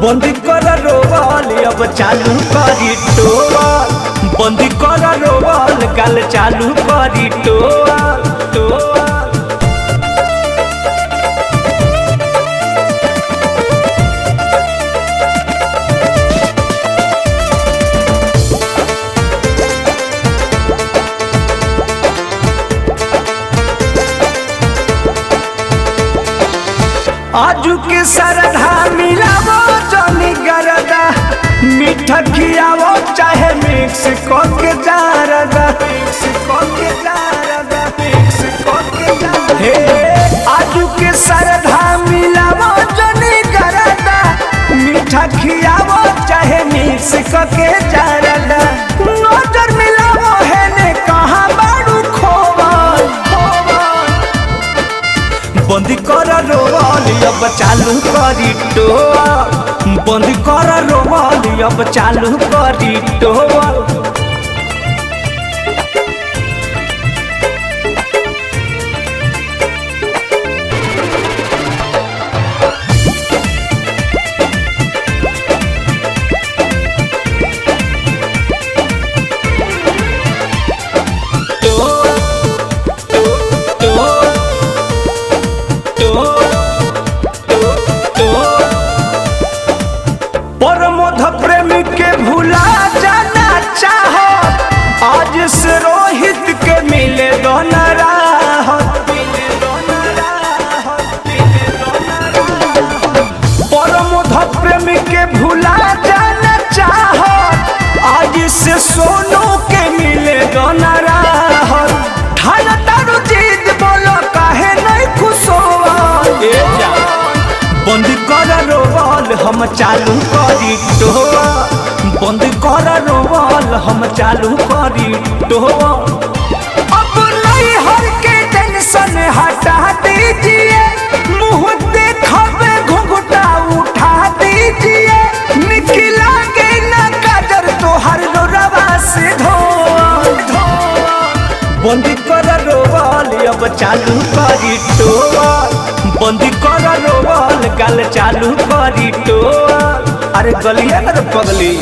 बंदी कर रोवल अब चालू करी टोल, बंदी कर रोवल गाल चालू करी टोल टोल। आजू के सरधा मिलावो जनी गरदा, मीठा खियावो चाहे मिक्स करके जारदा, मिक्स करके जारदा, मिक्स करके जारदा। हे आजू के सरधा मिलावो जनी गरदा, मीठा खियावो चाहे मिक्स करके जारदा। नजर मिलावो है ने कहाँ बाड़ू खोवल खोवल, बंदी कर रोवल अब चालू करी टोल, बंदी कर रोवल अब चालू करी टोल। परमोध प्रेमी के भुला जाना चाहो, आज से रोहित के मिले दोना राहत, मिले दोना राहत, मिले दोना राहत। परमोध प्रेमी के भुला जाना चाहो, आज से सोनू के मिले दोना राहत। ठान तारू जीत बोलो काहे नहीं खुश होवा, बंदी कर रोवल हम चालू करी टोल, बंदी कर रोवल हम चालू करी टोल। अब नहीं हर के टेंशन हटा दीजिए, मुँह देखबे घुंघटा उठा दीजिए। निकला के न काजर तोहर रोरवा से धोल धोल, बंदी कर रोवल अब चालू करी टोल, बंदी कर रोवल गाल चालू करी टोल। अरे गलिया कर पगली।